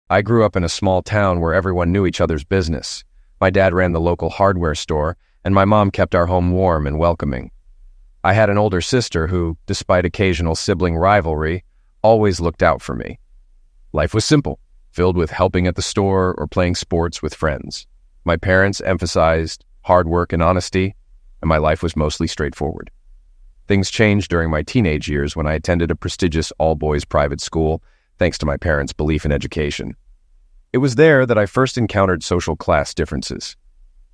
I grew up in a small town where everyone knew each other's business. My dad ran the local hardware store, and my mom kept our home warm and welcoming. I had an older sister who, despite occasional sibling rivalry, always looked out for me. Life was simple, filled with helping at the store or playing sports with friends. My parents emphasized hard work and honesty, and my life was mostly straightforward. Things changed during my teenage years when I attended a prestigious all-boys private school, thanks to my parents' belief in education. It was there that I first encountered social class differences.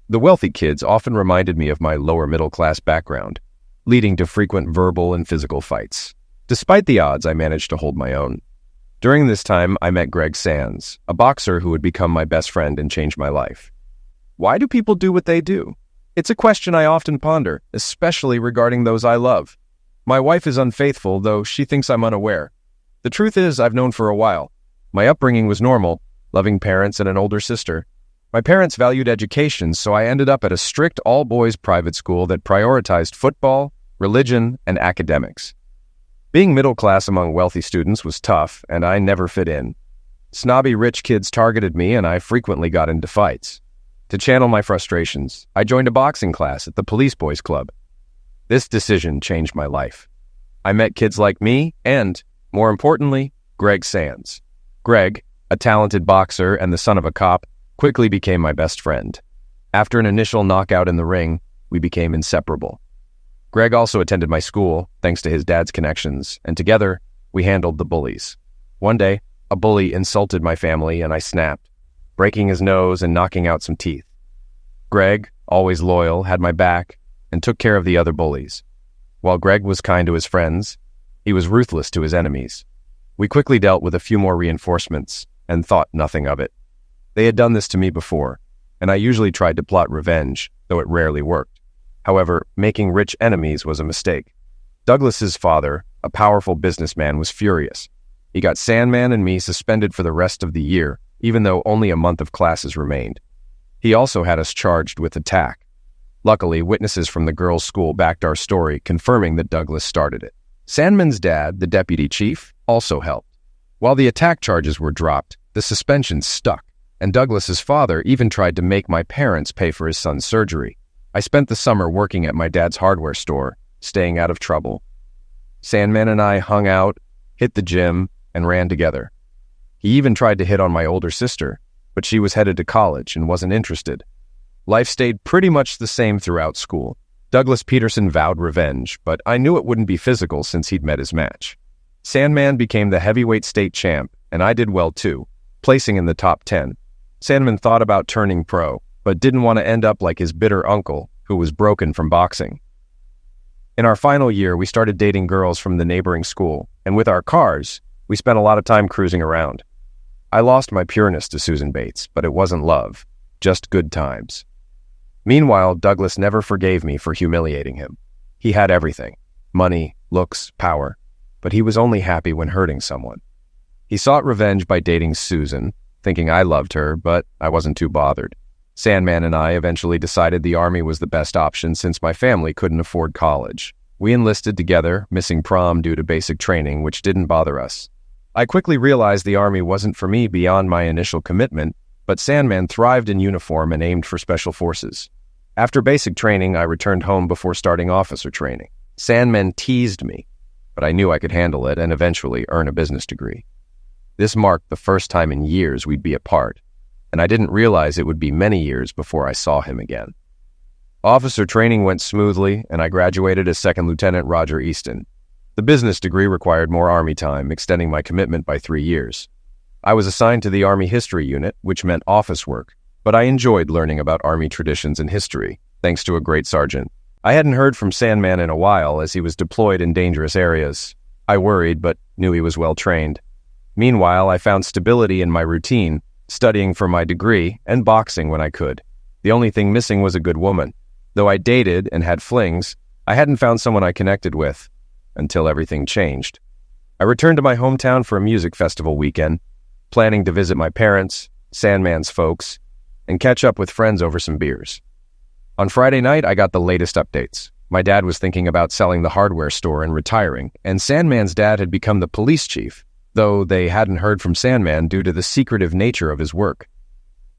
The wealthy kids often reminded me of my lower middle-class background, leading to frequent verbal and physical fights. Despite the odds, I managed to hold my own. During this time, I met Greg Sands, a boxer who would become my best friend and change my life. Why do people do what they do? It's a question I often ponder, especially regarding those I love. My wife is unfaithful, though she thinks I'm unaware. The truth is, I've known for a while. My upbringing was normal, loving parents and an older sister. My parents valued education, so I ended up at a strict all-boys private school that prioritized football, religion, and academics. Being middle class among wealthy students was tough, and I never fit in. Snobby rich kids targeted me, and I frequently got into fights. To channel my frustrations, I joined a boxing class at the Police Boys Club. This decision changed my life. I met kids like me and, more importantly, Greg Sands. Greg, a talented boxer and the son of a cop, quickly became my best friend. After an initial knockout in the ring, we became inseparable. Greg also attended my school, thanks to his dad's connections, and together, we handled the bullies. One day, a bully insulted my family and I snapped, breaking his nose and knocking out some teeth. Greg, always loyal, had my back and took care of the other bullies. While Greg was kind to his friends, he was ruthless to his enemies. We quickly dealt with a few more reinforcements and thought nothing of it. They had done this to me before, and I usually tried to plot revenge, though it rarely worked. However, making rich enemies was a mistake. Douglas's father, a powerful businessman, was furious. He got Sandman and me suspended for the rest of the year, even though only a month of classes remained. He also had us charged with attack. Luckily, witnesses from the girls' school backed our story, confirming that Douglas started it. Sandman's dad, the deputy chief, also helped. While the attack charges were dropped, the suspension stuck, and Douglas's father even tried to make my parents pay for his son's surgery. I spent the summer working at my dad's hardware store, staying out of trouble. Sandman and I hung out, hit the gym, and ran together. He even tried to hit on my older sister, but she was headed to college and wasn't interested. Life stayed pretty much the same throughout school. Douglas Peterson vowed revenge, but I knew it wouldn't be physical since he'd met his match. Sandman became the heavyweight state champ, and I did well too, placing in the top 10. Sandman thought about turning pro, but didn't want to end up like his bitter uncle, who was broken from boxing. In our final year, we started dating girls from the neighboring school, and with our cars, we spent a lot of time cruising around. I lost my pureness to Susan Bates, but it wasn't love, just good times. Meanwhile, Douglas never forgave me for humiliating him. He had everything: money, looks, power, but he was only happy when hurting someone. He sought revenge by dating Susan, thinking I loved her, but I wasn't too bothered. Sandman and I eventually decided the Army was the best option since my family couldn't afford college. We enlisted together, missing prom due to basic training, which didn't bother us. I quickly realized the Army wasn't for me beyond my initial commitment, but Sandman thrived in uniform and aimed for special forces. After basic training, I returned home before starting officer training. Sandman teased me, but I knew I could handle it and eventually earn a business degree. This marked the first time in years we'd be apart, and I didn't realize it would be many years before I saw him again. Officer training went smoothly, and I graduated as Second Lieutenant Roger Easton. The business degree required more Army time, extending my commitment by 3 years. I was assigned to the Army History Unit, which meant office work, but I enjoyed learning about Army traditions and history, thanks to a great sergeant. I hadn't heard from Sandman in a while as he was deployed in dangerous areas. I worried, but knew he was well trained. Meanwhile, I found stability in my routine, studying for my degree and boxing when I could. The only thing missing was a good woman. Though I dated and had flings, I hadn't found someone I connected with, until everything changed. I returned to my hometown for a music festival weekend, planning to visit my parents, Sandman's folks, and catch up with friends over some beers. On Friday night, I got the latest updates. My dad was thinking about selling the hardware store and retiring, and Sandman's dad had become the police chief. though they hadn't heard from Sandman due to the secretive nature of his work.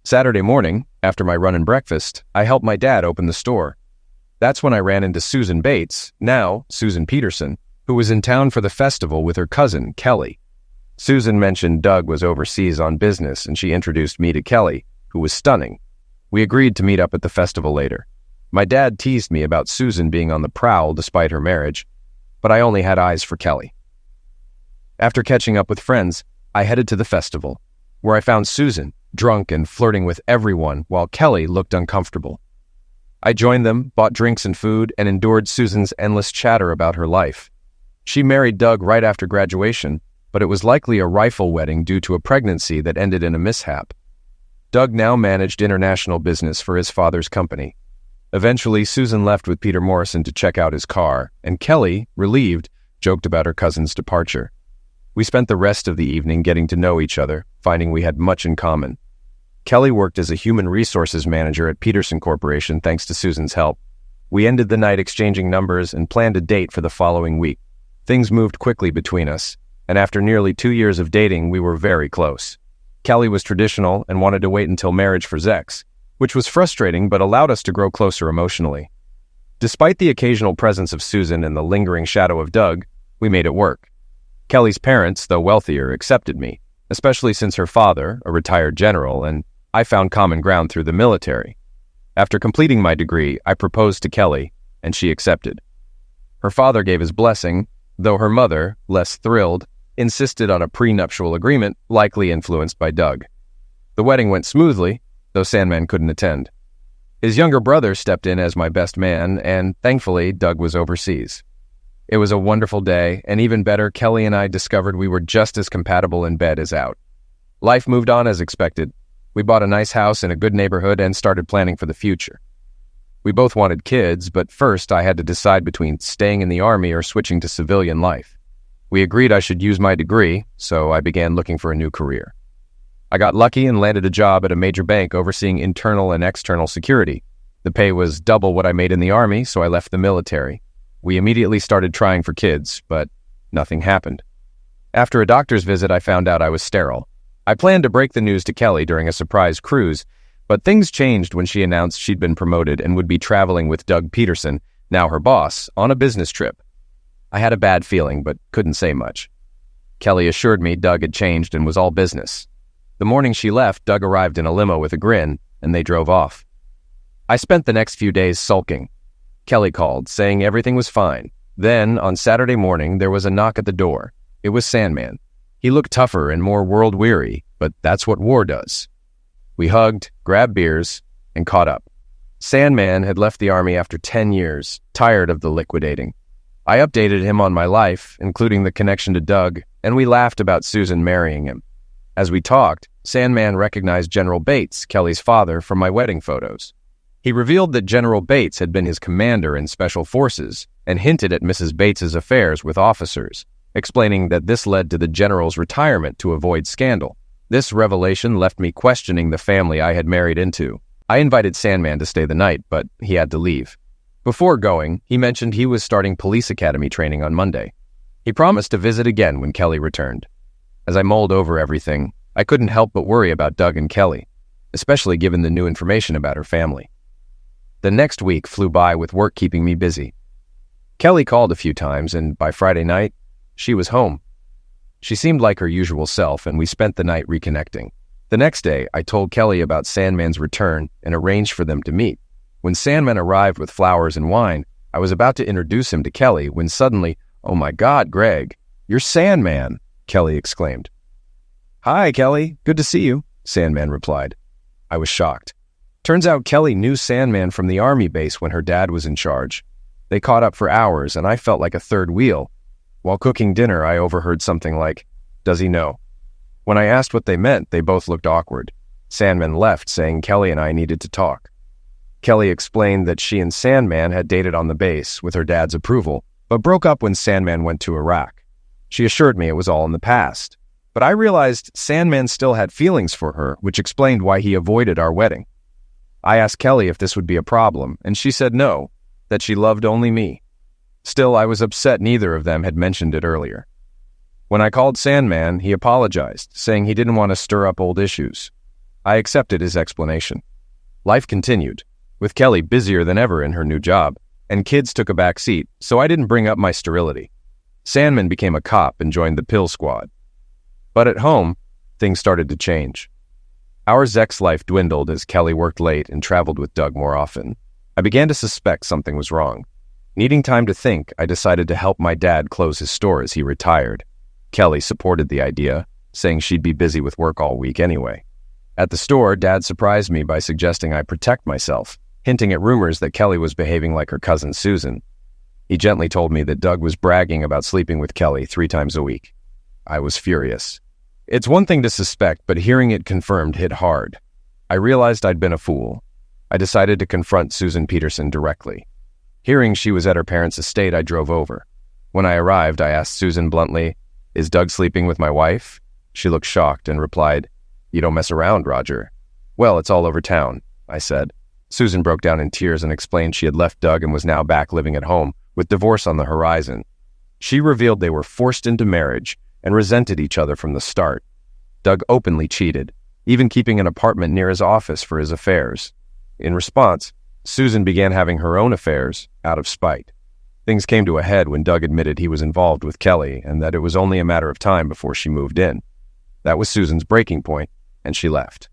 Saturday morning, after my run and breakfast, I helped my dad open the store. That's when I ran into Susan Bates, now Susan Peterson, who was in town for the festival with her cousin, Kelly. Susan mentioned Doug was overseas on business, and she introduced me to Kelly, who was stunning. We agreed to meet up at the festival later. My dad teased me about Susan being on the prowl despite her marriage, but I only had eyes for Kelly. After catching up with friends, I headed to the festival, where I found Susan, drunk and flirting with everyone, while Kelly looked uncomfortable. I joined them, bought drinks and food, and endured Susan's endless chatter about her life. She married Doug right after graduation, but it was likely a rifle wedding due to a pregnancy that ended in a mishap. Doug now managed international business for his father's company. Eventually, Susan left with Peter Morrison to check out his car, and Kelly, relieved, joked about her cousin's departure. We spent the rest of the evening getting to know each other, finding we had much in common. Kelly worked as a human resources manager at Peterson Corporation thanks to Susan's help. We ended the night exchanging numbers and planned a date for the following week. Things moved quickly between us, and after nearly 2 years of dating, we were very close. Kelly was traditional and wanted to wait until marriage for sex, which was frustrating but allowed us to grow closer emotionally. Despite the occasional presence of Susan and the lingering shadow of Doug, we made it work. Kelly's parents, though wealthier, accepted me, especially since her father, a retired general, and I found common ground through the military. After completing my degree, I proposed to Kelly, and she accepted. Her father gave his blessing, though her mother, less thrilled, insisted on a prenuptial agreement, likely influenced by Doug. The wedding went smoothly, though Sandman couldn't attend. His younger brother stepped in as my best man, and thankfully, Doug was overseas. It was a wonderful day, and even better, Kelly and I discovered we were just as compatible in bed as out. Life moved on as expected. We bought a nice house in a good neighborhood and started planning for the future. We both wanted kids, but first I had to decide between staying in the Army or switching to civilian life. We agreed I should use my degree, so I began looking for a new career. I got lucky and landed a job at a major bank overseeing internal and external security. The pay was double what I made in the Army, so I left the military. We immediately started trying for kids, but nothing happened. After a doctor's visit, I found out I was sterile. I planned to break the news to Kelly during a surprise cruise, but things changed when she announced she'd been promoted and would be traveling with Doug Peterson, now her boss, on a business trip. I had a bad feeling, but couldn't say much. Kelly assured me Doug had changed and was all business. The morning she left, Doug arrived in a limo with a grin, and they drove off. I spent the next few days sulking. Kelly called, saying everything was fine. Then, on Saturday morning, there was a knock at the door. It was Sandman. He looked tougher and more world-weary, but that's what war does. We hugged, grabbed beers, and caught up. Sandman had left the Army after 10 years, tired of the liquidating. I updated him on my life, including the connection to Doug, and we laughed about Susan marrying him. As we talked, Sandman recognized General Bates, Kelly's father, from my wedding photos. He revealed that General Bates had been his commander in Special Forces and hinted at Mrs. Bates's affairs with officers, explaining that this led to the general's retirement to avoid scandal. This revelation left me questioning the family I had married into. I invited Sandman to stay the night, but he had to leave. Before going, he mentioned he was starting police academy training on Monday. He promised to visit again when Kelly returned. As I mulled over everything, I couldn't help but worry about Doug and Kelly, especially given the new information about her family. The next week flew by with work keeping me busy. Kelly called a few times, and by Friday night, she was home. She seemed like her usual self, and we spent the night reconnecting. The next day, I told Kelly about Sandman's return and arranged for them to meet. When Sandman arrived with flowers and wine, I was about to introduce him to Kelly when suddenly, "Oh my God, Greg, you're Sandman," Kelly exclaimed. "Hi, Kelly. Good to see you," Sandman replied. I was shocked. Turns out Kelly knew Sandman from the Army base when her dad was in charge. They caught up for hours, and I felt like a third wheel. While cooking dinner, I overheard something like, "Does he know?" When I asked what they meant, they both looked awkward. Sandman left, saying Kelly and I needed to talk. Kelly explained that she and Sandman had dated on the base with her dad's approval, but broke up when Sandman went to Iraq. She assured me it was all in the past. But I realized Sandman still had feelings for her, which explained why he avoided our wedding. I asked Kelly if this would be a problem, and she said no, that she loved only me. Still, I was upset neither of them had mentioned it earlier. When I called Sandman, he apologized, saying he didn't want to stir up old issues. I accepted his explanation. Life continued, with Kelly busier than ever in her new job, and kids took a back seat, so I didn't bring up my sterility. Sandman became a cop and joined the pill squad. But at home, things started to change. Our sex life dwindled as Kelly worked late and traveled with Doug more often. I began to suspect something was wrong. Needing time to think, I decided to help my dad close his store as he retired. Kelly supported the idea, saying she'd be busy with work all week anyway. At the store, Dad surprised me by suggesting I protect myself, hinting at rumors that Kelly was behaving like her cousin Susan. He gently told me that Doug was bragging about sleeping with Kelly 3 times a week. I was furious. It's one thing to suspect, but hearing it confirmed hit hard. I realized I'd been a fool. I decided to confront Susan Peterson directly. Hearing she was at her parents' estate, I drove over. When I arrived, I asked Susan bluntly, "Is Doug sleeping with my wife?" She looked shocked and replied, "You don't mess around, Roger." "Well, it's all over town," I said. Susan broke down in tears and explained she had left Doug and was now back living at home, with divorce on the horizon. She revealed they were forced into marriage and resented each other from the start. Doug openly cheated, even keeping an apartment near his office for his affairs. In response, Susan began having her own affairs out of spite. Things came to a head when Doug admitted he was involved with Kelly and that it was only a matter of time before she moved in. That was Susan's breaking point, and she left.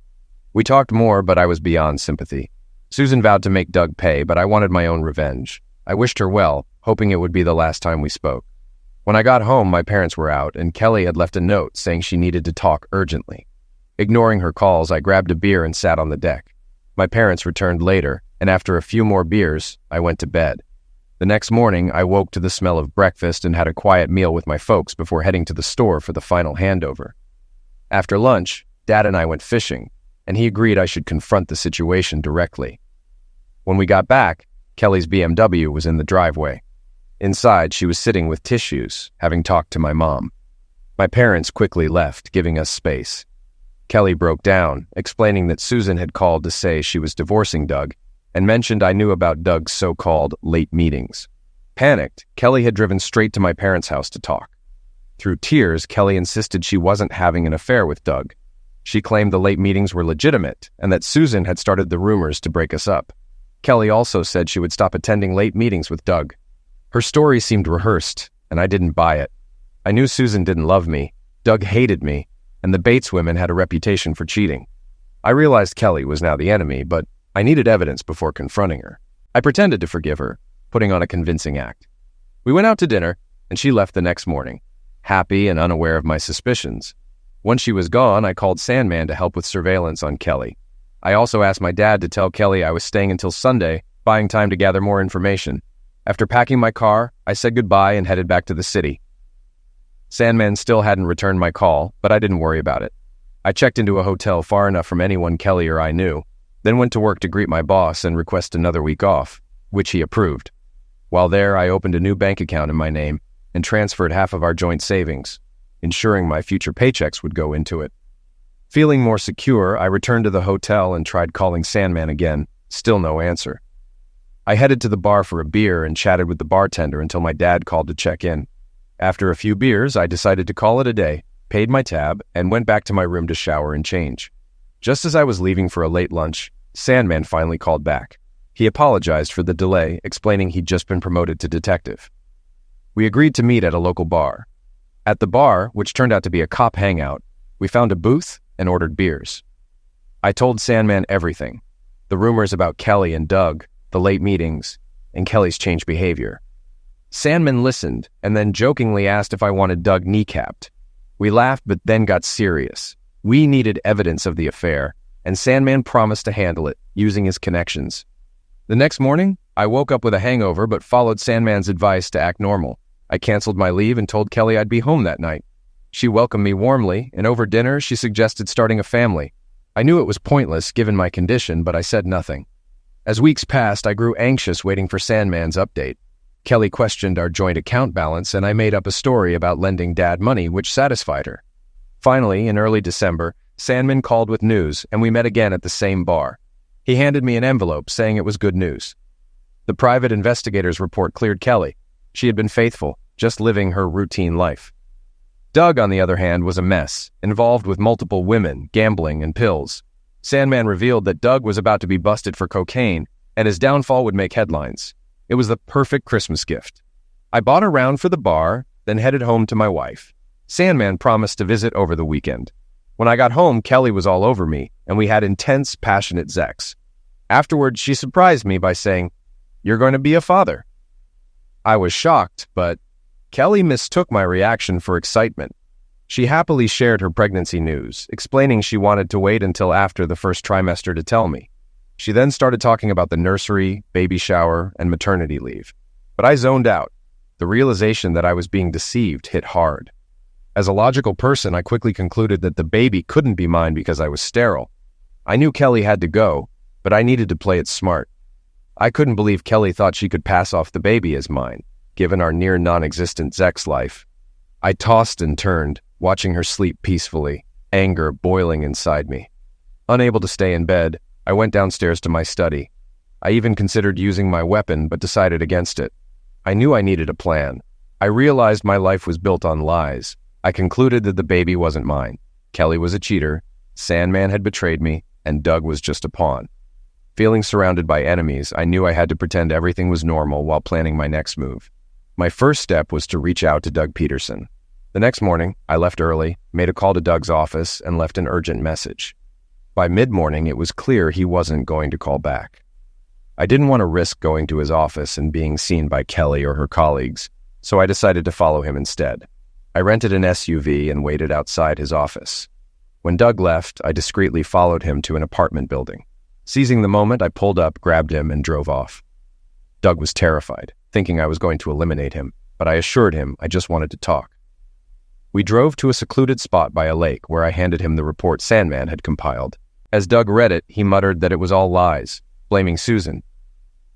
We talked more, but I was beyond sympathy. Susan vowed to make Doug pay, but I wanted my own revenge. I wished her well, hoping it would be the last time we spoke. When I got home, my parents were out, and Kelly had left a note saying she needed to talk urgently. Ignoring her calls, I grabbed a beer and sat on the deck. My parents returned later, and after a few more beers, I went to bed. The next morning, I woke to the smell of breakfast and had a quiet meal with my folks before heading to the store for the final handover. After lunch, Dad and I went fishing, and he agreed I should confront the situation directly. When we got back, Kelly's BMW was in the driveway. Inside, she was sitting with tissues, having talked to my mom. My parents quickly left, giving us space. Kelly broke down, explaining that Susan had called to say she was divorcing Doug, and mentioned I knew about Doug's so-called late meetings. Panicked, Kelly had driven straight to my parents' house to talk. Through tears, Kelly insisted she wasn't having an affair with Doug. She claimed the late meetings were legitimate and that Susan had started the rumors to break us up. Kelly also said she would stop attending late meetings with Doug. Her story seemed rehearsed, and I didn't buy it. I knew Susan didn't love me, Doug hated me, and the Bates women had a reputation for cheating. I realized Kelly was now the enemy, but I needed evidence before confronting her. I pretended to forgive her, putting on a convincing act. We went out to dinner, and she left the next morning, happy and unaware of my suspicions. Once she was gone, I called Sandman to help with surveillance on Kelly. I also asked my dad to tell Kelly I was staying until Sunday, buying time to gather more information. After packing my car, I said goodbye and headed back to the city. Sandman still hadn't returned my call, but I didn't worry about it. I checked into a hotel far enough from anyone Kelly or I knew, then went to work to greet my boss and request another week off, which he approved. While there, I opened a new bank account in my name and transferred half of our joint savings, ensuring my future paychecks would go into it. Feeling more secure, I returned to the hotel and tried calling Sandman again, still no answer. I headed to the bar for a beer and chatted with the bartender until my dad called to check in. After a few beers, I decided to call it a day, paid my tab, and went back to my room to shower and change. Just as I was leaving for a late lunch, Sandman finally called back. He apologized for the delay, explaining he'd just been promoted to detective. We agreed to meet at a local bar. At the bar, which turned out to be a cop hangout, we found a booth and ordered beers. I told Sandman everything, the rumors about Kelly and Doug, the late meetings, and Kelly's changed behavior. Sandman listened and then jokingly asked if I wanted Doug kneecapped. We laughed but then got serious. We needed evidence of the affair, and Sandman promised to handle it, using his connections. The next morning, I woke up with a hangover but followed Sandman's advice to act normal. I canceled my leave and told Kelly I'd be home that night. She welcomed me warmly, and over dinner she suggested starting a family. I knew it was pointless given my condition, but I said nothing. As weeks passed, I grew anxious waiting for Sandman's update. Kelly questioned our joint account balance, and I made up a story about lending Dad money, which satisfied her. Finally, in early December, Sandman called with news, and we met again at the same bar. He handed me an envelope saying it was good news. The private investigator's report cleared Kelly. She had been faithful, just living her routine life. Doug, on the other hand, was a mess, involved with multiple women, gambling, and pills. Sandman revealed that Doug was about to be busted for cocaine, and his downfall would make headlines. It was the perfect Christmas gift. I bought a round for the bar, then headed home to my wife. Sandman promised to visit over the weekend. When I got home, Kelly was all over me, and we had intense, passionate sex. Afterwards, she surprised me by saying, "You're going to be a father." I was shocked, but Kelly mistook my reaction for excitement. She happily shared her pregnancy news, explaining she wanted to wait until after the first trimester to tell me. She then started talking about the nursery, baby shower, and maternity leave. But I zoned out. The realization that I was being deceived hit hard. As a logical person, I quickly concluded that the baby couldn't be mine because I was sterile. I knew Kelly had to go, but I needed to play it smart. I couldn't believe Kelly thought she could pass off the baby as mine, given our near non-existent sex life. I tossed and turned, watching her sleep peacefully, anger boiling inside me. Unable to stay in bed, I went downstairs to my study. I even considered using my weapon, but decided against it. I knew I needed a plan. I realized my life was built on lies. I concluded that the baby wasn't mine. Kelly was a cheater, Sandman had betrayed me, and Doug was just a pawn. Feeling surrounded by enemies, I knew I had to pretend everything was normal while planning my next move. My first step was to reach out to Doug Peterson. The next morning, I left early, made a call to Doug's office, and left an urgent message. By mid-morning, it was clear he wasn't going to call back. I didn't want to risk going to his office and being seen by Kelly or her colleagues, so I decided to follow him instead. I rented an SUV and waited outside his office. When Doug left, I discreetly followed him to an apartment building. Seizing the moment, I pulled up, grabbed him, and drove off. Doug was terrified, thinking I was going to eliminate him, but I assured him I just wanted to talk. We drove to a secluded spot by a lake where I handed him the report Sandman had compiled. As Doug read it, he muttered that it was all lies, blaming Susan.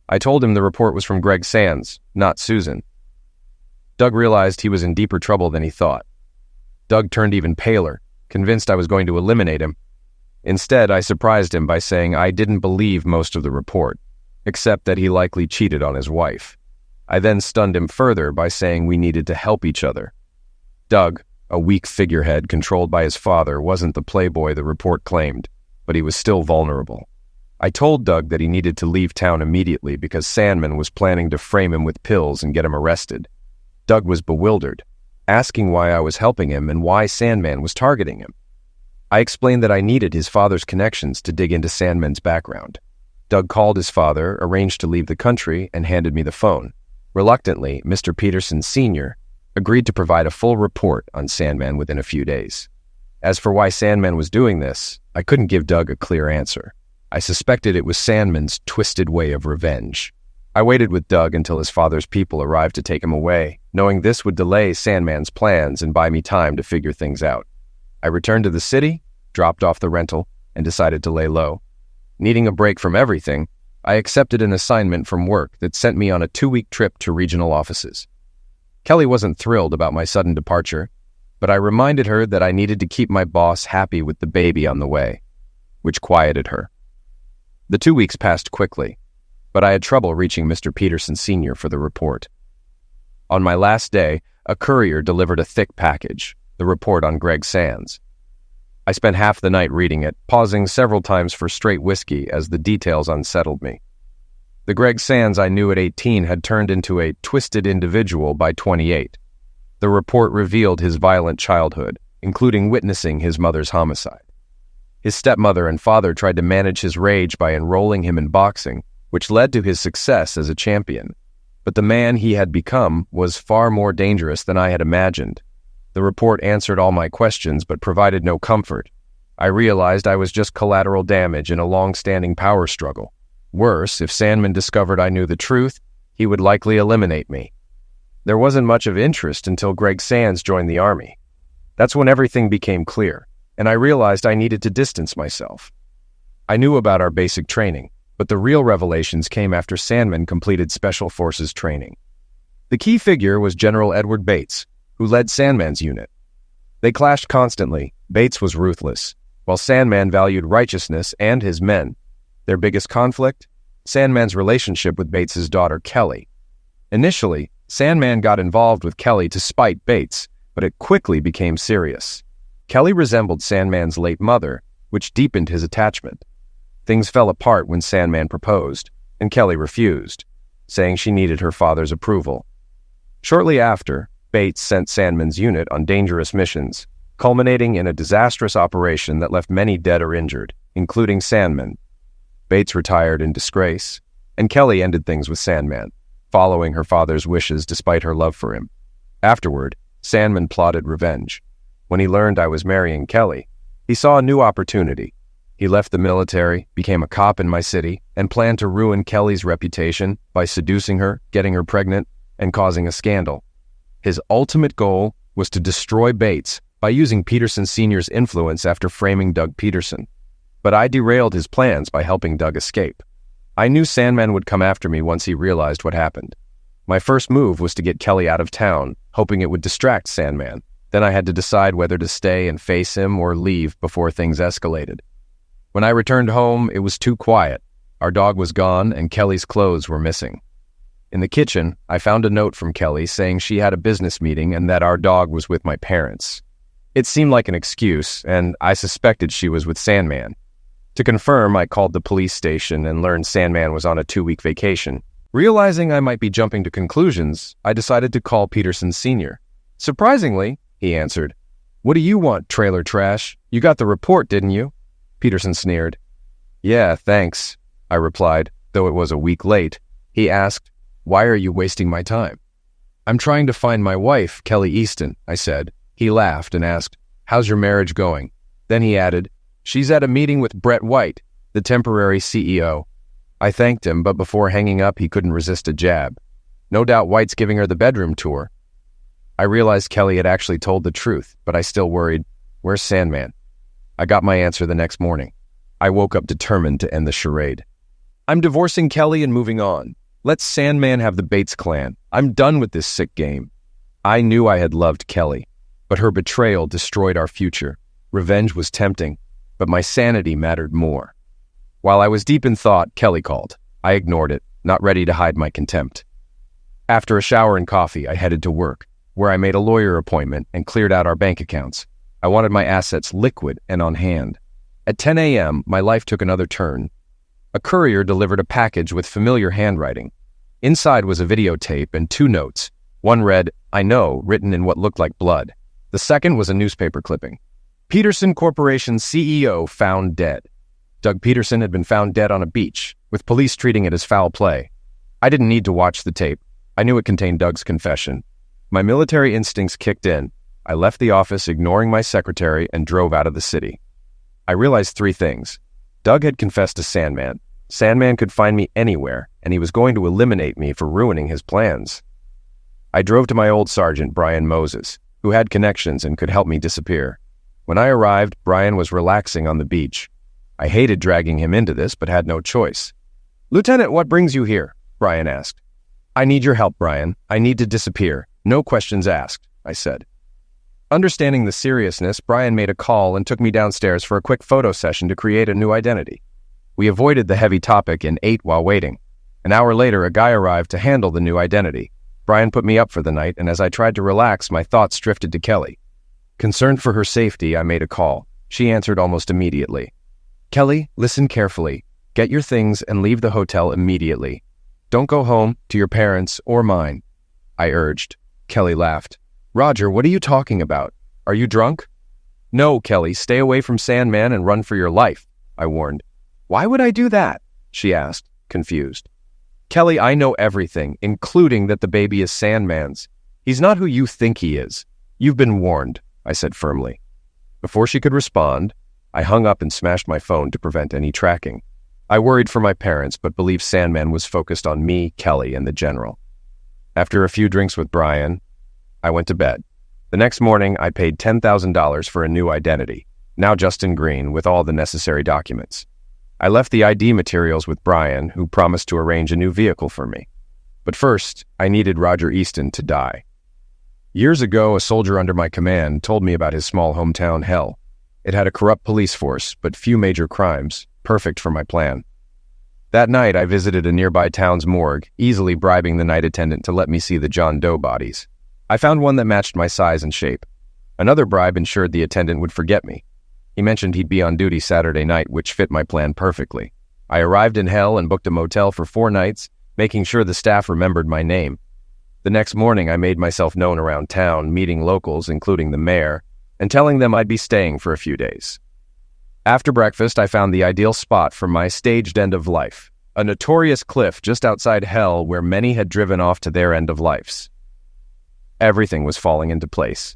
I told him the report was from Greg Sands, not Susan. Doug realized he was in deeper trouble than he thought. Doug turned even paler, convinced I was going to eliminate him. Instead, I surprised him by saying I didn't believe most of the report, except that he likely cheated on his wife. I then stunned him further by saying we needed to help each other. Doug, a weak figurehead controlled by his father, wasn't the playboy the report claimed, but he was still vulnerable. I told Doug that he needed to leave town immediately because Sandman was planning to frame him with pills and get him arrested. Doug was bewildered, asking why I was helping him and why Sandman was targeting him. I explained that I needed his father's connections to dig into Sandman's background. Doug called his father, arranged to leave the country, and handed me the phone. Reluctantly, Mr. Peterson Sr. agreed to provide a full report on Sandman within a few days. As for why Sandman was doing this, I couldn't give Doug a clear answer. I suspected it was Sandman's twisted way of revenge. I waited with Doug until his father's people arrived to take him away, knowing this would delay Sandman's plans and buy me time to figure things out. I returned to the city, dropped off the rental, and decided to lay low. Needing a break from everything, I accepted an assignment from work that sent me on a 2-week trip to regional offices. Kelly wasn't thrilled about my sudden departure, but I reminded her that I needed to keep my boss happy with the baby on the way, which quieted her. The 2 weeks passed quickly, but I had trouble reaching Mr. Peterson Sr. for the report. On my last day, a courier delivered a thick package, the report on Greg Sands. I spent half the night reading it, pausing several times for straight whiskey as the details unsettled me. The Greg Sands I knew at 18 had turned into a twisted individual by 28. The report revealed his violent childhood, including witnessing his mother's homicide. His stepmother and father tried to manage his rage by enrolling him in boxing, which led to his success as a champion. But the man he had become was far more dangerous than I had imagined. The report answered all my questions but provided no comfort. I realized I was just collateral damage in a long-standing power struggle. Worse, if Sandman discovered I knew the truth, he would likely eliminate me. There wasn't much of interest until Greg Sands joined the army. That's when everything became clear, and I realized I needed to distance myself. I knew about our basic training, but the real revelations came after Sandman completed Special Forces training. The key figure was General Edward Bates, who led Sandman's unit. They clashed constantly. Bates was ruthless, while Sandman valued righteousness and his men. Their biggest conflict? Sandman's relationship with Bates's daughter, Kelly. Initially, Sandman got involved with Kelly to spite Bates, but it quickly became serious. Kelly resembled Sandman's late mother, which deepened his attachment. Things fell apart when Sandman proposed, and Kelly refused, saying she needed her father's approval. Shortly after, Bates sent Sandman's unit on dangerous missions, culminating in a disastrous operation that left many dead or injured, including Sandman. Bates retired in disgrace, and Kelly ended things with Sandman, following her father's wishes despite her love for him. Afterward, Sandman plotted revenge. When he learned I was marrying Kelly, he saw a new opportunity. He left the military, became a cop in my city, and planned to ruin Kelly's reputation by seducing her, getting her pregnant, and causing a scandal. His ultimate goal was to destroy Bates by using Peterson Sr.'s influence after framing Doug Peterson. But I derailed his plans by helping Doug escape. I knew Sandman would come after me once he realized what happened. My first move was to get Kelly out of town, hoping it would distract Sandman. Then I had to decide whether to stay and face him or leave before things escalated. When I returned home, it was too quiet. Our dog was gone and Kelly's clothes were missing. In the kitchen, I found a note from Kelly saying she had a business meeting and that our dog was with my parents. It seemed like an excuse, and I suspected she was with Sandman. To confirm, I called the police station and learned Sandman was on a 2-week vacation. Realizing I might be jumping to conclusions, I decided to call Peterson Sr. Surprisingly, he answered, "What do you want, trailer trash? You got the report, didn't you?" Peterson sneered. "Yeah, thanks," I replied, though it was a week late. He asked, "Why are you wasting my time?" "I'm trying to find my wife, Kelly Easton," I said. He laughed and asked, "How's your marriage going?" Then he added, "She's at a meeting with Brett White, the temporary CEO. I thanked him, but before hanging up, he couldn't resist a jab. No doubt White's giving her the bedroom tour. I realized Kelly had actually told the truth, but I still worried, where's Sandman? I got my answer the next morning. I woke up determined to end the charade. I'm divorcing Kelly and moving on. Let Sandman have the Bates clan. I'm done with this sick game. I knew I had loved Kelly, but her betrayal destroyed our future. Revenge was tempting, but my sanity mattered more. While I was deep in thought, Kelly called. I ignored it, not ready to hide my contempt. After a shower and coffee, I headed to work, where I made a lawyer appointment and cleared out our bank accounts. I wanted my assets liquid and on hand. At 10 a.m., my life took another turn. A courier delivered a package with familiar handwriting. Inside was a videotape and 2 notes. One read, "I know," written in what looked like blood. The second was a newspaper clipping. Peterson Corporation CEO found dead. Doug Peterson had been found dead on a beach, with police treating it as foul play. I didn't need to watch the tape. I knew it contained Doug's confession. My military instincts kicked in. I left the office, ignoring my secretary, and drove out of the city. I realized 3 things. Doug had confessed to Sandman. Sandman could find me anywhere, and he was going to eliminate me for ruining his plans. I drove to my old sergeant, Brian Moses, who had connections and could help me disappear. When I arrived, Brian was relaxing on the beach. I hated dragging him into this, but had no choice. "Lieutenant, what brings you here?" Brian asked. "I need your help, Brian. I need to disappear. No questions asked," I said. Understanding the seriousness, Brian made a call and took me downstairs for a quick photo session to create a new identity. We avoided the heavy topic and ate while waiting. An hour later, a guy arrived to handle the new identity. Brian put me up for the night, and as I tried to relax, my thoughts drifted to Kelly. Concerned for her safety, I made a call. She answered almost immediately. "Kelly, listen carefully. Get your things and leave the hotel immediately. Don't go home to your parents or mine," I urged. Kelly laughed. "Roger, what are you talking about? Are you drunk?" "No, Kelly, stay away from Sandman and run for your life," I warned. "Why would I do that?" she asked, confused. "Kelly, I know everything, including that the baby is Sandman's. He's not who you think he is. You've been warned," I said firmly. Before she could respond, I hung up and smashed my phone to prevent any tracking. I worried for my parents, but believed Sandman was focused on me, Kelly, and the general. After a few drinks with Brian, I went to bed. The next morning, I paid $10,000 for a new identity, now Justin Green, with all the necessary documents. I left the ID materials with Brian, who promised to arrange a new vehicle for me. But first, I needed Roger Easton to die. Years ago, a soldier under my command told me about his small hometown hell. It had a corrupt police force, but few major crimes, perfect for my plan. That night, I visited a nearby town's morgue, easily bribing the night attendant to let me see the John Doe bodies. I found one that matched my size and shape. Another bribe ensured the attendant would forget me. He mentioned he'd be on duty Saturday night, which fit my plan perfectly. I arrived in hell and booked a motel for 4 nights, making sure the staff remembered my name. The next morning, I made myself known around town, meeting locals, including the mayor, and telling them I'd be staying for a few days. After breakfast, I found the ideal spot for my staged end of life, a notorious cliff just outside hell where many had driven off to their end of lives. Everything was falling into place.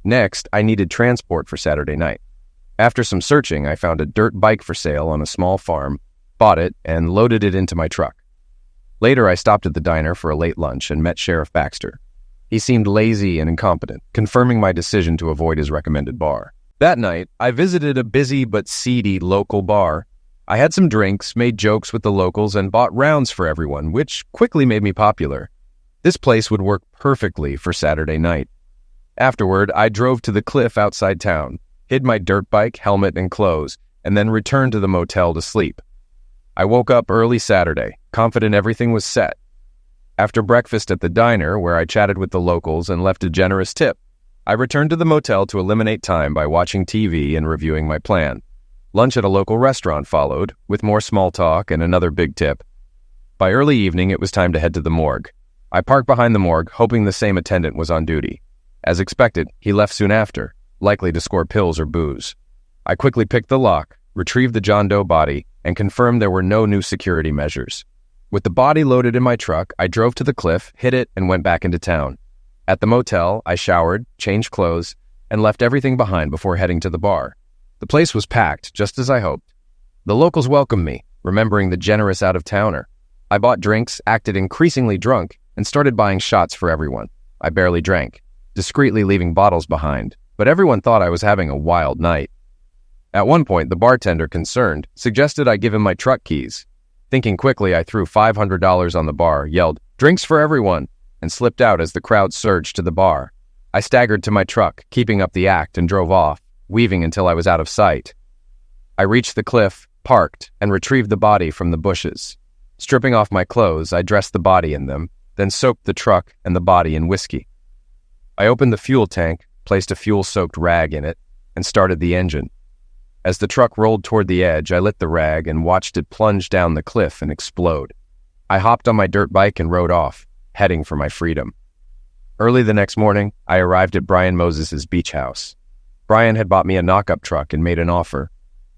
Next, I needed transport for Saturday night. After some searching, I found a dirt bike for sale on a small farm, bought it, and loaded it into my truck. Later, I stopped at the diner for a late lunch and met Sheriff Baxter. He seemed lazy and incompetent, confirming my decision to avoid his recommended bar. That night, I visited a busy but seedy local bar. I had some drinks, made jokes with the locals, and bought rounds for everyone, which quickly made me popular. This place would work perfectly for Saturday night. Afterward, I drove to the cliff outside town, hid my dirt bike, helmet, and clothes, and then returned to the motel to sleep. I woke up early Saturday, confident everything was set. After breakfast at the diner, where I chatted with the locals and left a generous tip, I returned to the motel to eliminate time by watching TV and reviewing my plan. Lunch at a local restaurant followed, with more small talk and another big tip. By early evening, it was time to head to the morgue. I parked behind the morgue, hoping the same attendant was on duty. As expected, he left soon after, likely to score pills or booze. I quickly picked the lock, retrieved the John Doe body, and confirmed there were no new security measures. With the body loaded in my truck, I drove to the cliff, hit it, and went back into town. At the motel, I showered, changed clothes, and left everything behind before heading to the bar. The place was packed, just as I hoped. The locals welcomed me, remembering the generous out-of-towner. I bought drinks, acted increasingly drunk, and started buying shots for everyone. I barely drank, discreetly leaving bottles behind, but everyone thought I was having a wild night. At one point, the bartender, concerned, suggested I give him my truck keys. Thinking quickly, I threw $500 on the bar, yelled, "Drinks for everyone!" and slipped out as the crowd surged to the bar. I staggered to my truck, keeping up the act, and drove off, weaving until I was out of sight. I reached the cliff, parked, and retrieved the body from the bushes. Stripping off my clothes, I dressed the body in them, then soaked the truck and the body in whiskey. I opened the fuel tank, placed a fuel-soaked rag in it, and started the engine. As the truck rolled toward the edge, I lit the rag and watched it plunge down the cliff and explode. I hopped on my dirt bike and rode off, heading for my freedom. Early the next morning, I arrived at Brian Moses's beach house. Brian had bought me a knock-up truck and made an offer.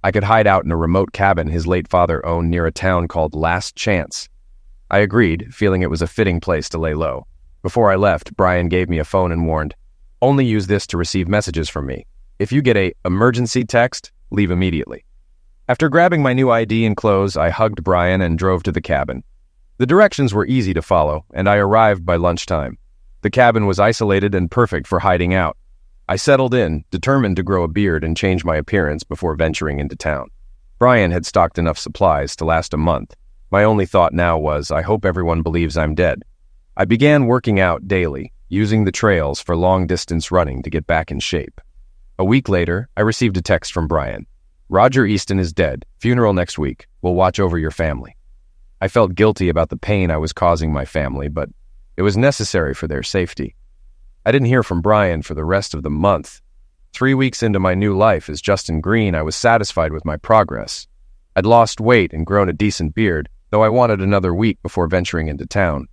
I could hide out in a remote cabin his late father owned near a town called Last Chance. I agreed, feeling it was a fitting place to lay low. Before I left, Brian gave me a phone and warned, "Only use this to receive messages from me. If you get a emergency text, leave immediately." After grabbing my new ID and clothes, I hugged Brian and drove to the cabin. The directions were easy to follow, and I arrived by lunchtime. The cabin was isolated and perfect for hiding out. I settled in, determined to grow a beard and change my appearance before venturing into town. Brian had stocked enough supplies to last a month. My only thought now was, I hope everyone believes I'm dead. I began working out daily, using the trails for long-distance running to get back in shape. A week later, I received a text from Brian. "Roger Easton is dead. Funeral next week. We'll watch over your family." I felt guilty about the pain I was causing my family, but it was necessary for their safety. I didn't hear from Brian for the rest of the month. 3 weeks into my new life as Justin Green, I was satisfied with my progress. I'd lost weight and grown a decent beard, though I wanted another week before venturing into town.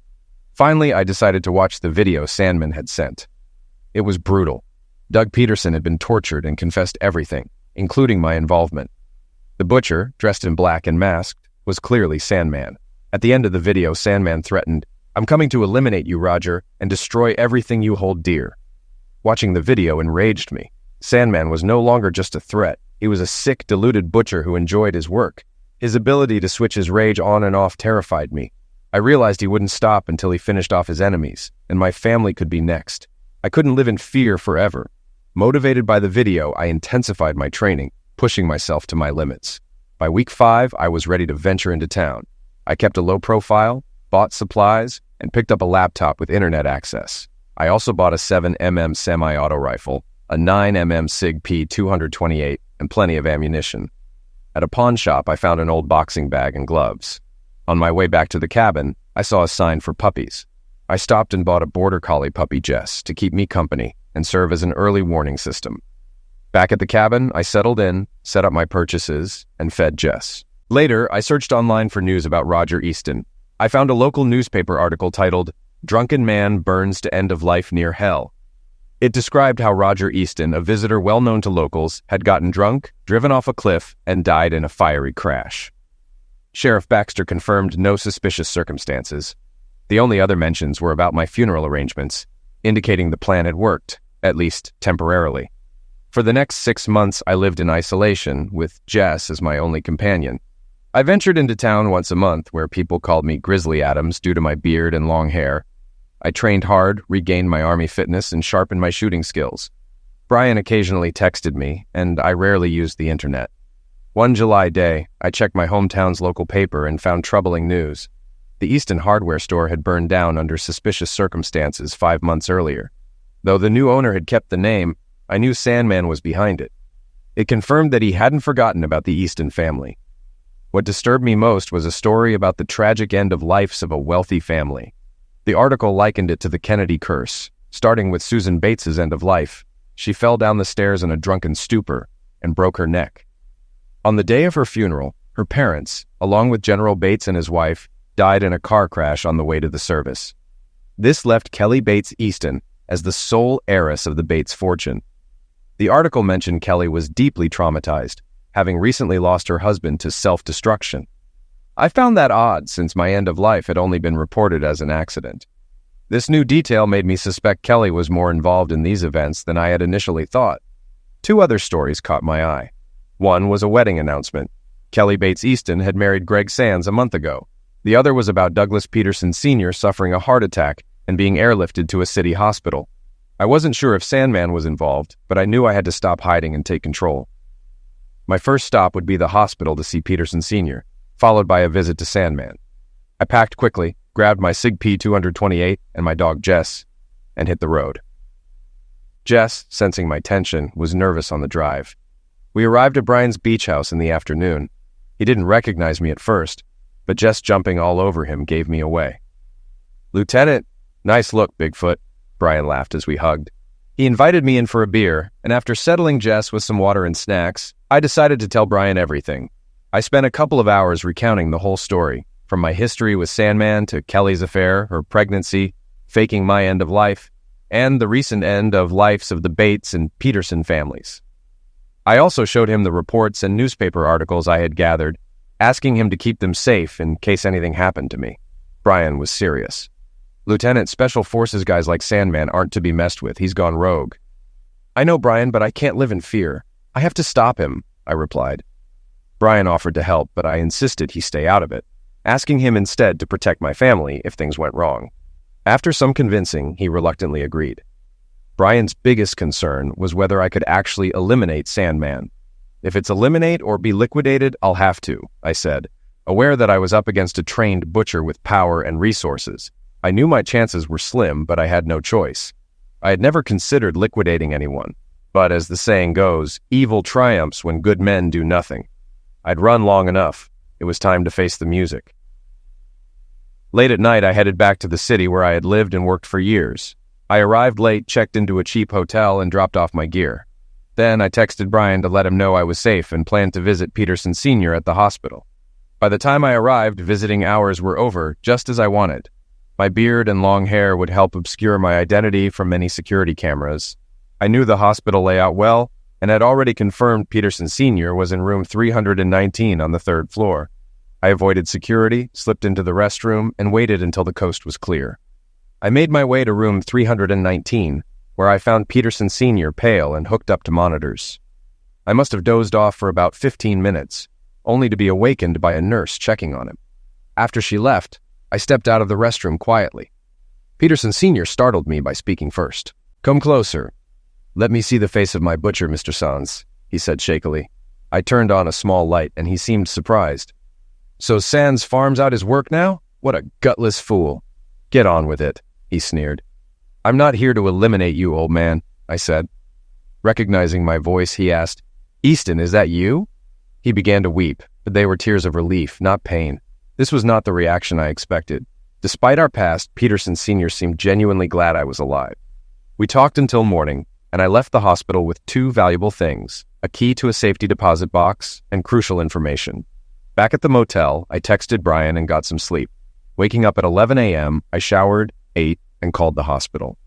Finally, I decided to watch the video Sandman had sent. It was brutal. Doug Peterson had been tortured and confessed everything, including my involvement. The butcher, dressed in black and masked, was clearly Sandman. At the end of the video, Sandman threatened, "I'm coming to eliminate you, Roger, and destroy everything you hold dear." Watching the video enraged me. Sandman was no longer just a threat. He was a sick, deluded butcher who enjoyed his work. His ability to switch his rage on and off terrified me. I realized he wouldn't stop until he finished off his enemies, and my family could be next. I couldn't live in fear forever. Motivated by the video, I intensified my training, pushing myself to my limits. By week 5, I was ready to venture into town. I kept a low profile, bought supplies, and picked up a laptop with internet access. I also bought a 7mm semi-auto rifle, a 9mm SIG P228, and plenty of ammunition. At a pawn shop, I found an old boxing bag and gloves. On my way back to the cabin, I saw a sign for puppies. I stopped and bought a border collie puppy, Jess, to keep me company and serve as an early warning system. Back at the cabin, I settled in, set up my purchases, and fed Jess. Later, I searched online for news about Roger Easton. I found a local newspaper article titled, "Drunken Man Burns to End of Life Near Hell." It described how Roger Easton, a visitor well known to locals, had gotten drunk, driven off a cliff, and died in a fiery crash. Sheriff Baxter confirmed no suspicious circumstances. The only other mentions were about my funeral arrangements, indicating the plan had worked, at least temporarily. For the next 6 months, I lived in isolation, with Jess as my only companion. I ventured into town once a month, where people called me Grizzly Adams due to my beard and long hair. I trained hard, regained my Army fitness, and sharpened my shooting skills. Brian occasionally texted me, and I rarely used the internet. One July day, I checked my hometown's local paper and found troubling news. The Easton hardware store had burned down under suspicious circumstances 5 months earlier. Though the new owner had kept the name, I knew Sandman was behind it. It confirmed that he hadn't forgotten about the Easton family. What disturbed me most was a story about the tragic end of lives of a wealthy family. The article likened it to the Kennedy curse, starting with Susan Bates's end of life. She fell down the stairs in a drunken stupor and broke her neck. On the day of her funeral, her parents, along with General Bates and his wife, died in a car crash on the way to the service. This left Kelly Bates Easton as the sole heiress of the Bates fortune. The article mentioned Kelly was deeply traumatized, having recently lost her husband to self-destruction. I found that odd, since my end of life had only been reported as an accident. This new detail made me suspect Kelly was more involved in these events than I had initially thought. 2 other stories caught my eye. One was a wedding announcement. Kelly Bates Easton had married Greg Sands a month ago. The other was about Douglas Peterson Sr. suffering a heart attack and being airlifted to a city hospital. I wasn't sure if Sandman was involved, but I knew I had to stop hiding and take control. My first stop would be the hospital to see Peterson Sr., followed by a visit to Sandman. I packed quickly, grabbed my SIG P228 and my dog Jess, and hit the road. Jess, sensing my tension, was nervous on the drive. We arrived at Brian's beach house in the afternoon. He didn't recognize me at first, but Jess jumping all over him gave me away. "Lieutenant, nice look, Bigfoot," Brian laughed as we hugged. He invited me in for a beer, and after settling Jess with some water and snacks, I decided to tell Brian everything. I spent a couple of hours recounting the whole story, from my history with Sandman to Kelly's affair, her pregnancy, faking my end of life, and the recent end of lives of the Bates and Peterson families. I also showed him the reports and newspaper articles I had gathered, asking him to keep them safe in case anything happened to me. Brian was serious. "Lieutenant, Special Forces guys like Sandman aren't to be messed with. He's gone rogue." "I know, Brian, but I can't live in fear. I have to stop him," I replied. Brian offered to help, but I insisted he stay out of it, asking him instead to protect my family if things went wrong. After some convincing, he reluctantly agreed. Brian's biggest concern was whether I could actually eliminate Sandman. "If it's eliminate or be liquidated, I'll have to," I said, aware that I was up against a trained butcher with power and resources. I knew my chances were slim, but I had no choice. I had never considered liquidating anyone, but as the saying goes, evil triumphs when good men do nothing. I'd run long enough. It was time to face the music. Late at night, I headed back to the city where I had lived and worked for years. I arrived late, checked into a cheap hotel, and dropped off my gear. Then I texted Brian to let him know I was safe and planned to visit Peterson Sr. at the hospital. By the time I arrived, visiting hours were over, just as I wanted. My beard and long hair would help obscure my identity from many security cameras. I knew the hospital layout well, and had already confirmed Peterson Sr. was in room 319 on the 3rd floor. I avoided security, slipped into the restroom, and waited until the coast was clear. I made my way to room 319, where I found Peterson Sr. pale and hooked up to monitors. I must have dozed off for about 15 minutes, only to be awakened by a nurse checking on him. After she left, I stepped out of the restroom quietly. Peterson Sr. startled me by speaking first. "Come closer. Let me see the face of my butcher, Mr. Sands," he said shakily. I turned on a small light, and he seemed surprised. "So Sands farms out his work now? What a gutless fool." "Get on with it," he sneered. "I'm not here to eliminate you, old man," I said. Recognizing my voice, he asked, "Easton, is that you?" He began to weep, but they were tears of relief, not pain. This was not the reaction I expected. Despite our past, Peterson Sr. seemed genuinely glad I was alive. We talked until morning, and I left the hospital with two valuable things: a key to a safety deposit box and crucial information. Back at the motel, I texted Brian and got some sleep. Waking up at 11 a.m., I showered, ate, and called the hospital.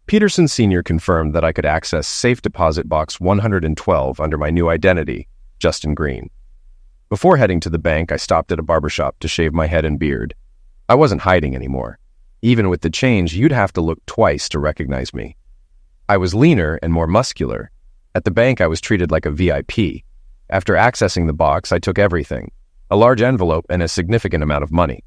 Peterson Sr. confirmed that I could access safe deposit box 112 under my new identity, Justin Green. Before heading to the bank, I stopped at a barbershop to shave my head and beard. I wasn't hiding anymore. Even with the change, you'd have to look twice to recognize me. I was leaner and more muscular. At the bank, I was treated like a VIP. After accessing the box, I took everything: a large envelope and a significant amount of money.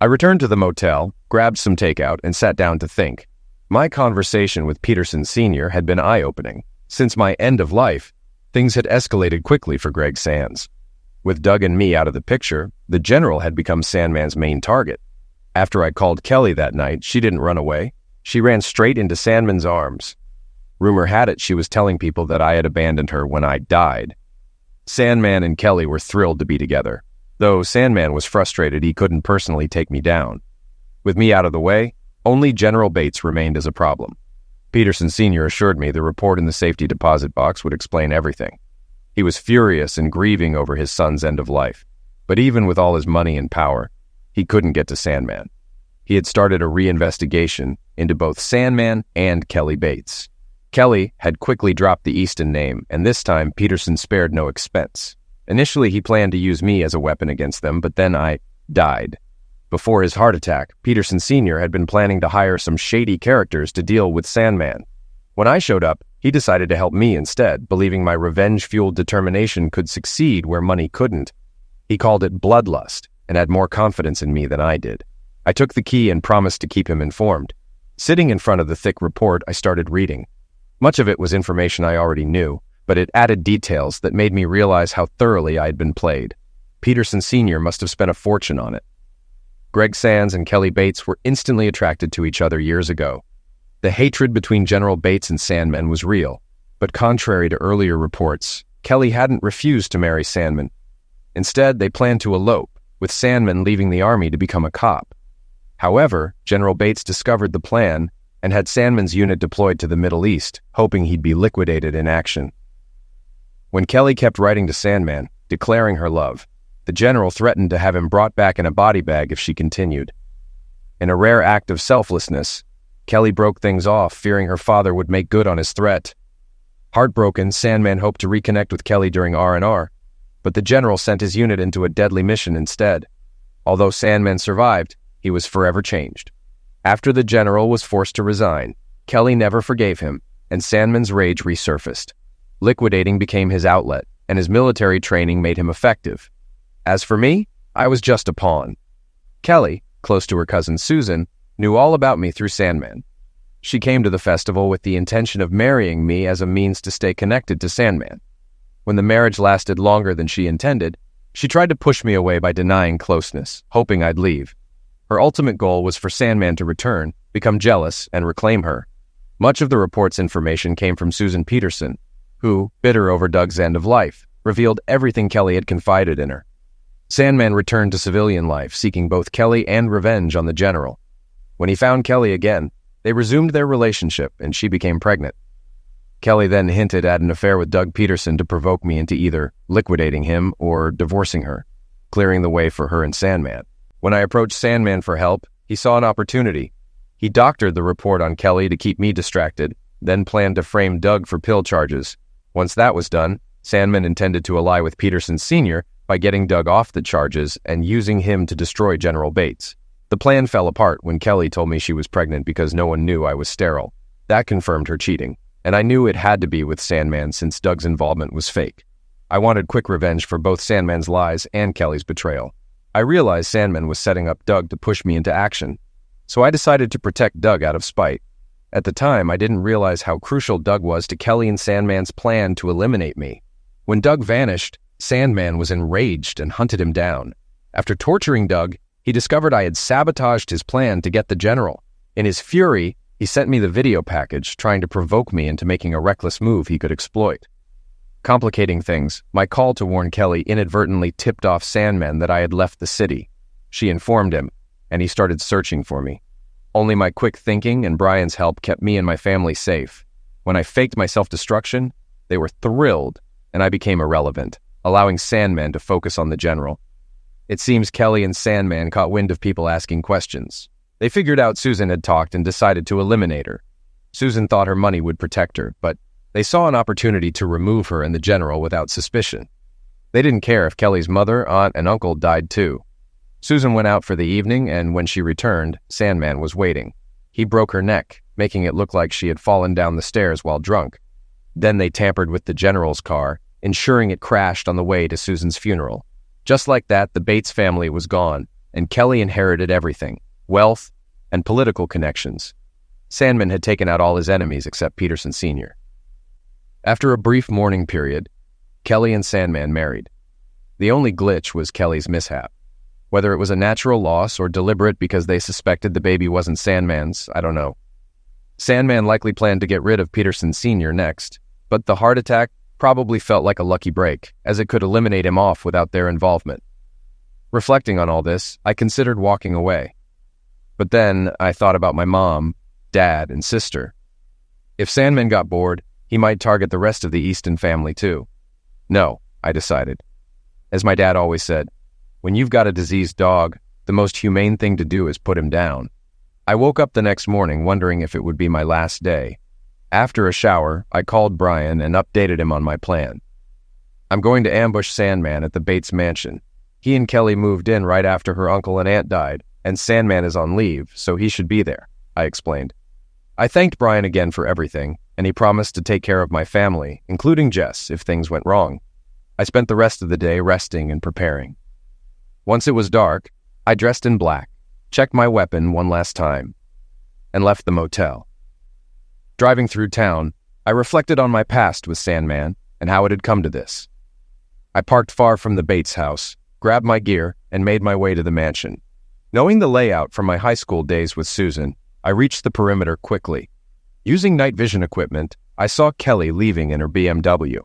I returned to the motel, grabbed some takeout, and sat down to think. My conversation with Peterson Sr. had been eye-opening. Since my end of life, things had escalated quickly for Greg Sands. With Doug and me out of the picture, the general had become Sandman's main target. After I called Kelly that night, she didn't run away. She ran straight into Sandman's arms. Rumor had it she was telling people that I had abandoned her when I died. Sandman and Kelly were thrilled to be together, though Sandman was frustrated he couldn't personally take me down. With me out of the way, only General Bates remained as a problem. Peterson Sr. assured me the report in the safety deposit box would explain everything. He was furious and grieving over his son's end of life, but even with all his money and power, he couldn't get to Sandman. He had started a reinvestigation into both Sandman and Kelly Bates. Kelly had quickly dropped the Easton name, and this time Peterson spared no expense. Initially, he planned to use me as a weapon against them, but then I died. Before his heart attack, Peterson Sr. had been planning to hire some shady characters to deal with Sandman. When I showed up, he decided to help me instead, believing my revenge-fueled determination could succeed where money couldn't. He called it bloodlust and had more confidence in me than I did. I took the key and promised to keep him informed. Sitting in front of the thick report, I started reading. Much of it was information I already knew, but it added details that made me realize how thoroughly I had been played. Peterson Sr. must have spent a fortune on it. Greg Sands and Kelly Bates were instantly attracted to each other years ago. The hatred between General Bates and Sandman was real, but contrary to earlier reports, Kelly hadn't refused to marry Sandman. Instead, they planned to elope, with Sandman leaving the army to become a cop. However, General Bates discovered the plan and had Sandman's unit deployed to the Middle East, hoping he'd be liquidated in action. When Kelly kept writing to Sandman, declaring her love, the general threatened to have him brought back in a body bag if she continued. In a rare act of selflessness, Kelly broke things off, fearing her father would make good on his threat. Heartbroken, Sandman hoped to reconnect with Kelly during R&R, but the general sent his unit into a deadly mission instead. Although Sandman survived, he was forever changed. After the general was forced to resign, Kelly never forgave him, and Sandman's rage resurfaced. Liquidating became his outlet, and his military training made him effective. As for me, I was just a pawn. Kelly, close to her cousin Susan, knew all about me through Sandman. She came to the festival with the intention of marrying me as a means to stay connected to Sandman. When the marriage lasted longer than she intended, she tried to push me away by denying closeness, hoping I'd leave. Her ultimate goal was for Sandman to return, become jealous, and reclaim her. Much of the report's information came from Susan Peterson, who, bitter over Doug's end of life, revealed everything Kelly had confided in her. Sandman returned to civilian life, seeking both Kelly and revenge on the general. When he found Kelly again, they resumed their relationship, and she became pregnant. Kelly then hinted at an affair with Doug Peterson to provoke me into either liquidating him or divorcing her, clearing the way for her and Sandman. When I approached Sandman for help, he saw an opportunity. He doctored the report on Kelly to keep me distracted, then planned to frame Doug for pill charges. Once that was done, Sandman intended to ally with Peterson Sr. by getting Doug off the charges and using him to destroy General Bates. The plan fell apart when Kelly told me she was pregnant because no one knew I was sterile. That confirmed her cheating, and I knew it had to be with Sandman since Doug's involvement was fake. I wanted quick revenge for both Sandman's lies and Kelly's betrayal. I realized Sandman was setting up Doug to push me into action, so I decided to protect Doug out of spite. At the time, I didn't realize how crucial Doug was to Kelly and Sandman's plan to eliminate me. When Doug vanished, Sandman was enraged and hunted him down. After torturing Doug, he discovered I had sabotaged his plan to get the general. In his fury, he sent me the video package, trying to provoke me into making a reckless move he could exploit. Complicating things, my call to warn Kelly inadvertently tipped off Sandman that I had left the city. She informed him, and he started searching for me. Only my quick thinking and Brian's help kept me and my family safe. When I faked my self-destruction, they were thrilled, and I became irrelevant, allowing Sandman to focus on the general. It seems Kelly and Sandman caught wind of people asking questions. They figured out Susan had talked and decided to eliminate her. Susan thought her money would protect her, but they saw an opportunity to remove her and the general without suspicion. They didn't care if Kelly's mother, aunt, and uncle died too. Susan went out for the evening, and when she returned, Sandman was waiting. He broke her neck, making it look like she had fallen down the stairs while drunk. Then they tampered with the general's car, ensuring it crashed on the way to Susan's funeral. Just like that, the Bates family was gone, and Kelly inherited everything: wealth and political connections. Sandman had taken out all his enemies except Peterson Sr. After a brief mourning period, Kelly and Sandman married. The only glitch was Kelly's mishap. Whether it was a natural loss or deliberate because they suspected the baby wasn't Sandman's, I don't know. Sandman likely planned to get rid of Peterson Sr. next, but the heart attack probably felt like a lucky break, as it could eliminate him off without their involvement. Reflecting on all this, I considered walking away. But then I thought about my mom, dad, and sister. If Sandman got bored, he might target the rest of the Easton family too. No, I decided. As my dad always said, when you've got a diseased dog, the most humane thing to do is put him down. I woke up the next morning wondering if it would be my last day. After a shower, I called Brian and updated him on my plan. I'm going to ambush Sandman at the Bates mansion. He and Kelly moved in right after her uncle and aunt died, and Sandman is on leave, so he should be there, I explained. I thanked Brian again for everything, and he promised to take care of my family, including Jess, if things went wrong. I spent the rest of the day resting and preparing. Once it was dark, I dressed in black, checked my weapon one last time, and left the motel. Driving through town, I reflected on my past with Sandman and how it had come to this. I parked far from the Bates house, grabbed my gear, and made my way to the mansion. Knowing the layout from my high school days with Susan, I reached the perimeter quickly. Using night vision equipment, I saw Kelly leaving in her BMW.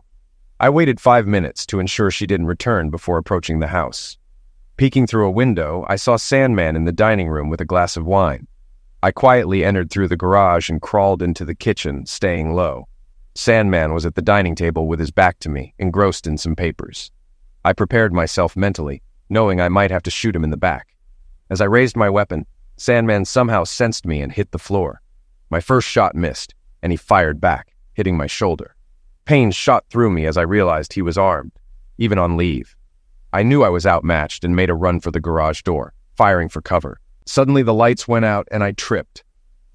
I waited 5 minutes to ensure she didn't return before approaching the house. Peeking through a window, I saw Sandman in the dining room with a glass of wine. I quietly entered through the garage and crawled into the kitchen, staying low. Sandman was at the dining table with his back to me, engrossed in some papers. I prepared myself mentally, knowing I might have to shoot him in the back. As I raised my weapon, Sandman somehow sensed me and hit the floor. My first shot missed, and he fired back, hitting my shoulder. Pain shot through me as I realized he was armed, even on leave. I knew I was outmatched and made a run for the garage door, firing for cover. Suddenly the lights went out and I tripped.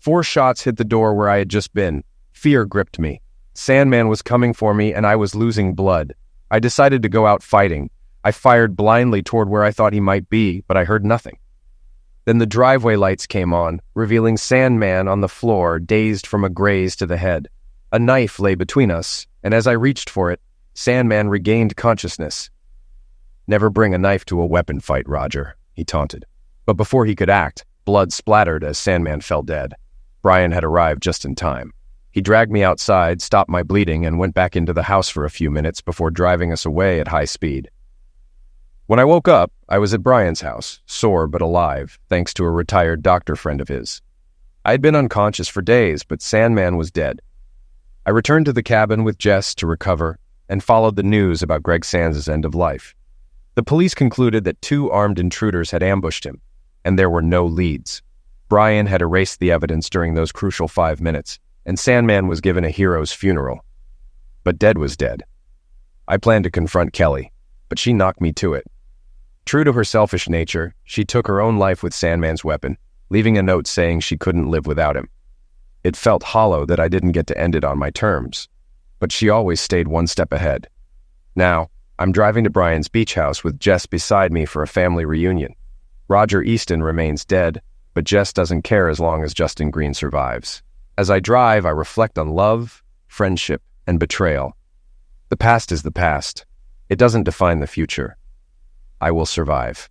4 shots hit the door where I had just been. Fear gripped me. Sandman was coming for me and I was losing blood. I decided to go out fighting. I fired blindly toward where I thought he might be, but I heard nothing. Then the driveway lights came on, revealing Sandman on the floor, dazed from a graze to the head. A knife lay between us, and as I reached for it, Sandman regained consciousness. "Never bring a knife to a weapon fight, Roger," he taunted. But before he could act, blood splattered as Sandman fell dead. Brian had arrived just in time. He dragged me outside, stopped my bleeding, and went back into the house for a few minutes before driving us away at high speed. When I woke up, I was at Brian's house, sore but alive, thanks to a retired doctor friend of his. I had been unconscious for days, but Sandman was dead. I returned to the cabin with Jess to recover and followed the news about Greg Sands' end of life. The police concluded that 2 armed intruders had ambushed him, and there were no leads. Brian had erased the evidence during those crucial 5 minutes, and Sandman was given a hero's funeral. But dead was dead. I planned to confront Kelly, but she knocked me to it. True to her selfish nature, she took her own life with Sandman's weapon, leaving a note saying she couldn't live without him. It felt hollow that I didn't get to end it on my terms, but she always stayed one step ahead. Now, I'm driving to Brian's beach house with Jess beside me for a family reunion. Roger Easton remains dead, but Jess doesn't care as long as Justin Green survives. As I drive, I reflect on love, friendship, and betrayal. The past is the past. It doesn't define the future. I will survive.